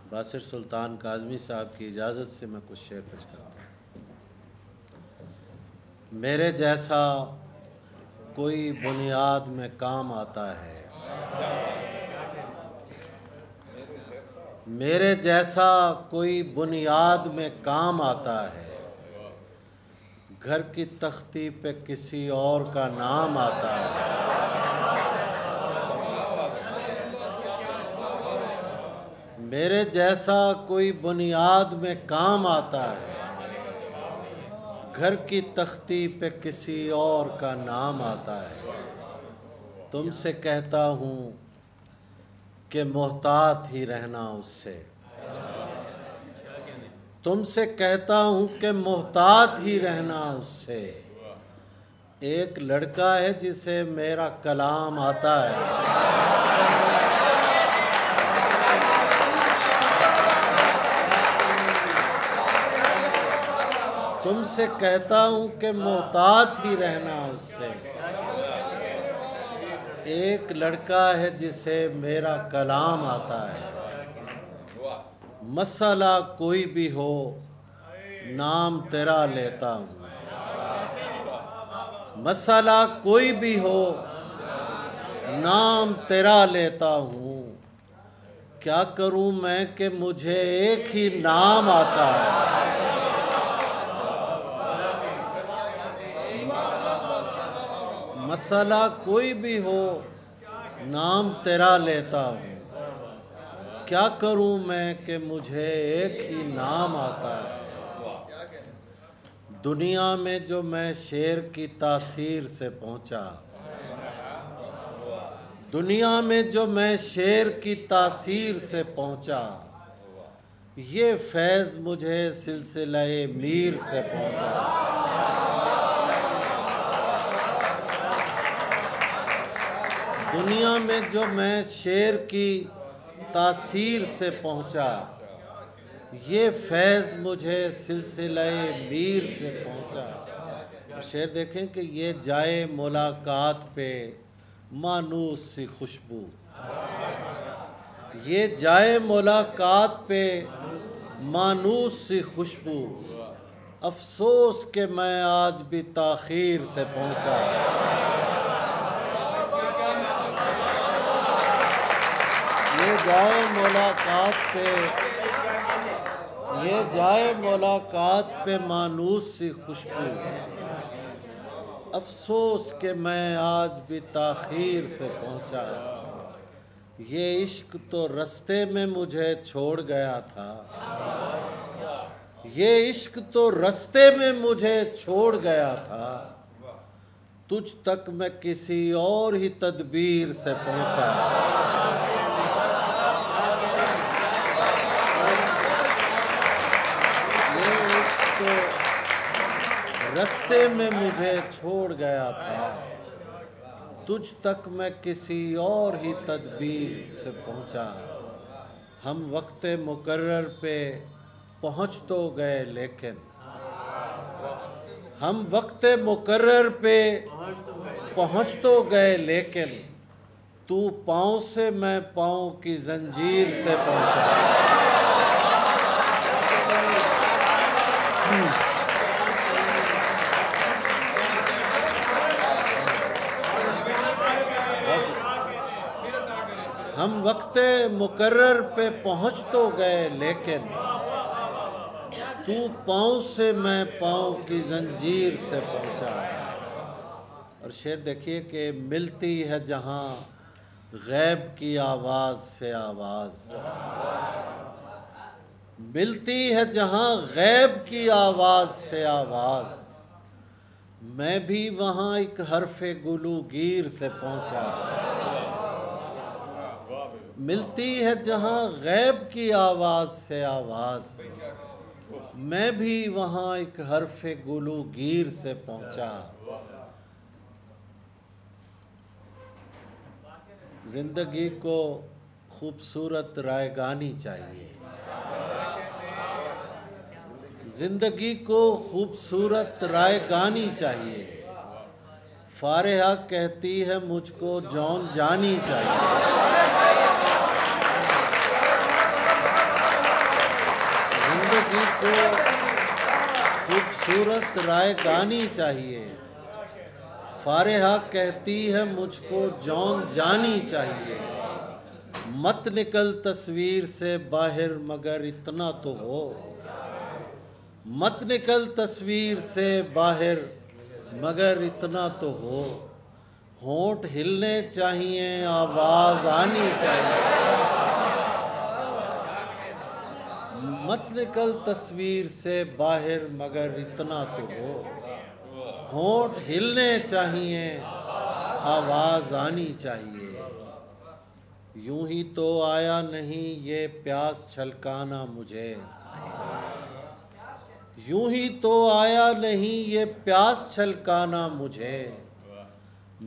باسر سلطان کاظمی صاحب کی اجازت سے میں کچھ شعر پیش کرتا ہوں۔ میرے جیسا کوئی بنیاد میں کام آتا ہے، میرے جیسا کوئی بنیاد میں کام آتا ہے، گھر کی تختی پہ کسی اور کا نام آتا ہے۔ میرے جیسا کوئی بنیاد میں کام آتا ہے، گھر کی تختی پہ کسی اور کا نام آتا ہے۔ تم سے کہتا ہوں کہ محتاط ہی رہنا اس سے، تم سے کہتا ہوں کہ محتاط ہی رہنا اس سے۔ ایک لڑکا ہے جسے میرا کلام آتا ہے، تم سے کہتا ہوں کہ محتاط ہی رہنا اس سے۔ ایک لڑکا ہے جسے میرا کلام آتا ہے۔ مسئلہ کوئی بھی ہو نام تیرا لیتا ہوں، مسئلہ کوئی بھی ہو نام تیرا لیتا ہوں۔ کیا کروں میں کہ مجھے ایک ہی نام آتا ہے۔ مسئلہ کوئی بھی ہو نام تیرا لیتا ہوں۔ کیا کروں میں کہ مجھے ایک ہی نام آتا ہے۔ دنیا میں جو میں شعر کی تاثیر سے پہنچا، دنیا میں جو میں شعر کی تاثیر سے پہنچا، یہ فیض مجھے سلسلہ میر سے پہنچا۔ دنیا میں جو میں شعر کی تاثیر سے پہنچا، یہ فیض مجھے سلسلہ میر سے پہنچا۔ شعر دیکھیں کہ یہ جائے ملاقات پہ مانوس سی خوشبو، یہ جائے ملاقات پہ مانوس سی خوشبو، افسوس کہ میں آج بھی تاخیر سے پہنچا۔ یہ جائے ملاقات پہ، یہ جائے ملاقات پہ مانوس سی خوشبو، افسوس کہ میں آج بھی تاخیر سے پہنچا۔ یہ عشق تو رستے میں مجھے چھوڑ گیا تھا، یہ عشق تو رستے میں مجھے چھوڑ گیا تھا، تجھ تک میں کسی اور ہی تدبیر سے پہنچا۔ رستے میں مجھے چھوڑ گیا تھا، تجھ تک میں کسی اور ہی تدبیر سے پہنچا۔ ہم وقت مقرر پہ پہنچ تو گئے لیکن، ہم وقت مقرر پہ پہنچ تو گئے لیکن، تو پاؤں سے میں پاؤں کی زنجیر سے پہنچا۔ ہم وقت مقرر پہ پہنچ تو گئے لیکن، تو پاؤں سے میں پاؤں کی زنجیر سے پہنچا۔ اور شعر دیکھیے کہ ملتی ہے جہاں غیب کی آواز سے آواز، ملتی ہے جہاں غیب کی آواز سے آواز، میں بھی وہاں ایک حرف گلوگیر سے پہنچا۔ ملتی ہے جہاں غیب کی آواز سے آواز، میں بھی وہاں ایک حرف گلوگیر سے پہنچا۔ زندگی کو خوبصورت رائگانی چاہیے، زندگی کو خوبصورت رائگانی چاہیے، فارحہ کہتی ہے مجھ کو جون جانی چاہیے۔ کو خوبصورت رائے گانی چاہیے، فارحہ کہتی ہے مجھ کو جون جانی چاہیے، مت نکل تصویر سے باہر مگر اتنا تو ہو، مت نکل تصویر سے باہر مگر اتنا تو ہو، ہونٹ ہلنے چاہیے آواز آنی چاہیے، مت نکل تصویر سے باہر مگر اتنا تو ہو، ہونٹ ہلنے چاہیے آواز آنی چاہیے، یوں ہی تو آیا نہیں یہ پیاس چھلکانا مجھے، یوں ہی تو آیا نہیں یہ پیاس چھلکانا مجھے،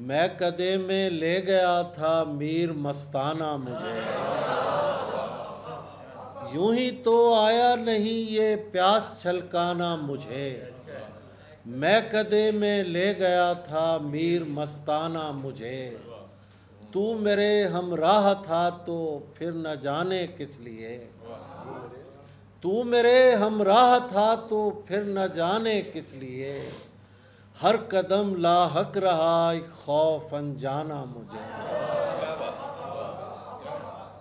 میں کدے میں لے گیا تھا میر مستانہ مجھے، یوں ہی تو آیا نہیں یہ پیاس چھلکانا مجھے، میں کدے میں لے گیا تھا میر مستانہ مجھے، تو میرے ہمراہ تھا تو پھر نہ جانے کس لیے، تو میرے ہمراہ تھا تو پھر نہ جانے کس لیے، ہر قدم لاحق رہا ایک خوف انجانا مجھے،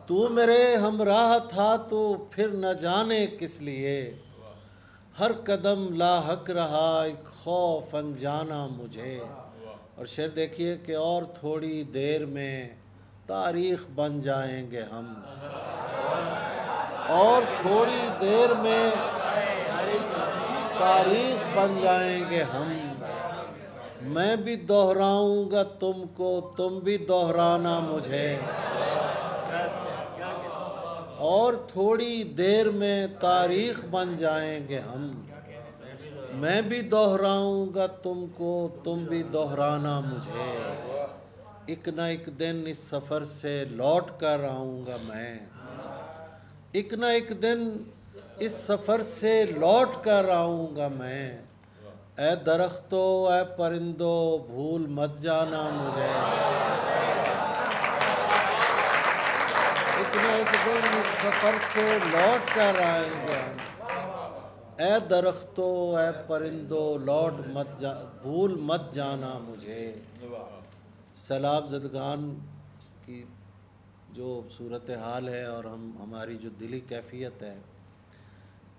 تو میرے ہمراہ تھا تو پھر نہ جانے کس لیے، ہر قدم لاحق رہا ایک خوف انجانا مجھے، اور شعر دیکھیے کہ اور تھوڑی دیر میں تاریخ بن جائیں گے ہم، اور تھوڑی دیر میں تاریخ بن جائیں گے ہم، میں بھی دہراؤں گا تم کو تم بھی دہرانا مجھے، اور تھوڑی دیر میں تاریخ بن جائیں گے ہم، میں بھی دہراؤں گا تم کو تم بھی دہرانا مجھے، ایک نہ ایک دن اس سفر سے لوٹ کر آؤں گا میں، ایک نہ ایک دن اس سفر سے لوٹ کر آؤں گا میں، اے درختو اے پرندو بھول مت جانا مجھے، ایک نہ ایک دن اس سفر سے لوٹ کر آئیں گے ہم، اے درختو اے پرندو بھول مت جانا مجھے، سیلاب زدگان کی جو صورتحال ہے اور ہماری جو دلی کیفیت ہے،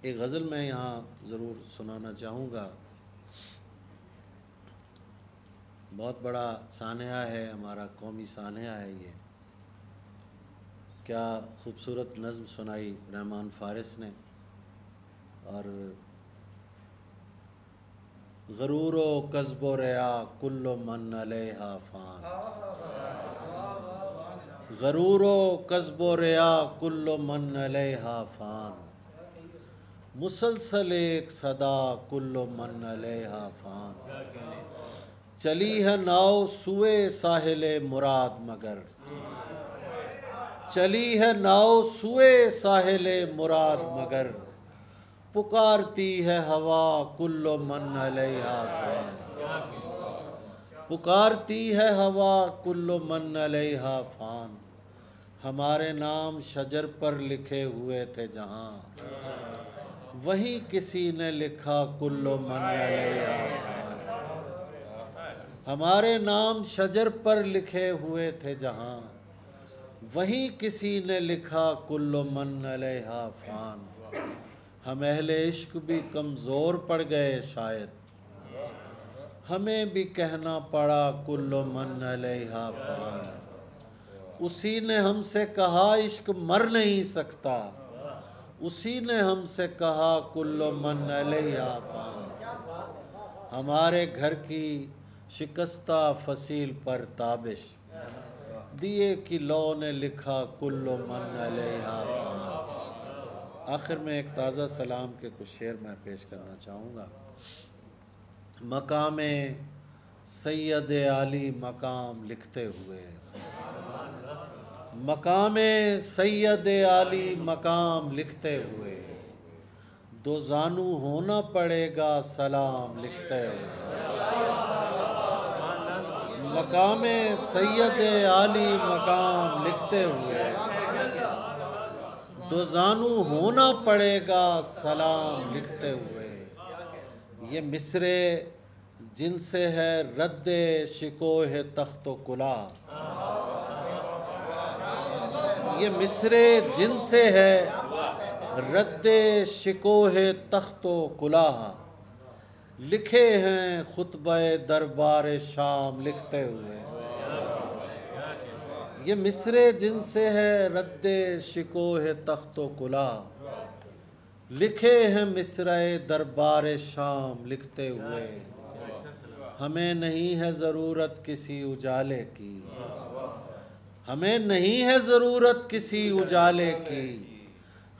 ایک غزل میں یہاں ضرور سنانا چاہوں گا، بہت بڑا سانحہ ہے ہمارا، قومی سانحہ ہے یہ، کیا خوبصورت نظم سنائی رحمان فارس نے، اور غرور و کذب و ریا کل من علیہا فان، غرور و کذب و ریا کل من علیہا فان، مسلسل ایک صدا کل من علیہا فان، چلی ہے ناؤ سوئے ساحل مراد مگر، چلی ہے ناؤ سوئے ساحل مراد مگر، پکارتی ہے ہوا کل من علیہا فان، پکارتی ہے ہوا کل من علیہا فان، ہمارے نام شجر پر لکھے ہوئے تھے جہاں، وہیں کسی نے لکھا کل من علیہا فان، ہمارے نام شجر پر لکھے ہوئے تھے جہاں، وہیں کسی نے لکھا کل من علیہا فان، ہم اہل عشق بھی کمزور پڑ گئے شاید، ہمیں بھی کہنا پڑا کل من علیہا فان، اسی نے ہم سے کہا عشق مر نہیں سکتا، اسی نے ہم سے کہا کل من علیہا فان، ہمارے گھر کی شکستہ فصیل پر تابش، دیے کی لو نے لکھا کل من علیہا فان۔ آخر میں ایک تازہ سلام کے کچھ شعر میں پیش کرنا چاہوں گا، مقام سید عالی مقام لکھتے ہوئے، مقام سید عالی مقام لکھتے ہوئے، دو زانو ہونا پڑے گا سلام لکھتے ہوئے، مقام سید عالی مقام لکھتے ہوئے، دو زانو ہونا پڑے گا سلام لکھتے ہوئے۔ یہ مصرے جن سے ہے رد شکوہ تخت و کلاه، یہ مصرے جن سے ہے رد شکوہ تخت و کلاه، لکھے ہیں خطبہ دربار شام لکھتے ہوئے۔ یہ مصرے جن سے ہے رد شکوہ تخت و کلاه، لکھے ہیں مصرعِ دربار شام لکھتے ہوئے۔ ہمیں نہیں ہے ضرورت کسی اجالے کی، ہمیں نہیں ہے ضرورت کسی اجالے کی،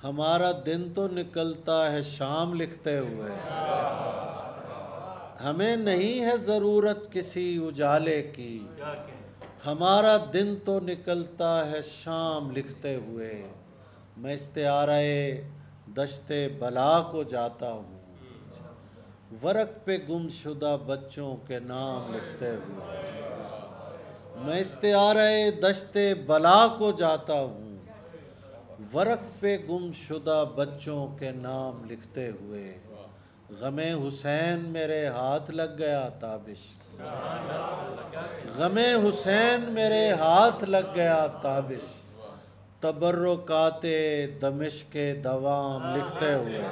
ہمارا دن تو نکلتا ہے شام لکھتے ہوئے۔ ہمیں نہیں ہے ضرورت کسی اجالے کی، ہمارا دن تو نکلتا ہے شام لکھتے ہوئے۔ میں استعارہ دشت بلا کو جاتا ہوں، ورق پہ گم شدہ بچوں کے نام لکھتے ہوئے۔ میں استعارہ دشت بلا کو جاتا ہوں، ورق پہ گم شدہ بچوں کے نام لکھتے ہوئے۔ غم حسین میرے ہاتھ لگ گیا تابش، غم حسین میرے ہاتھ لگ گیا تابش، تبرکات دمشق دوام لکھتے ہوئے۔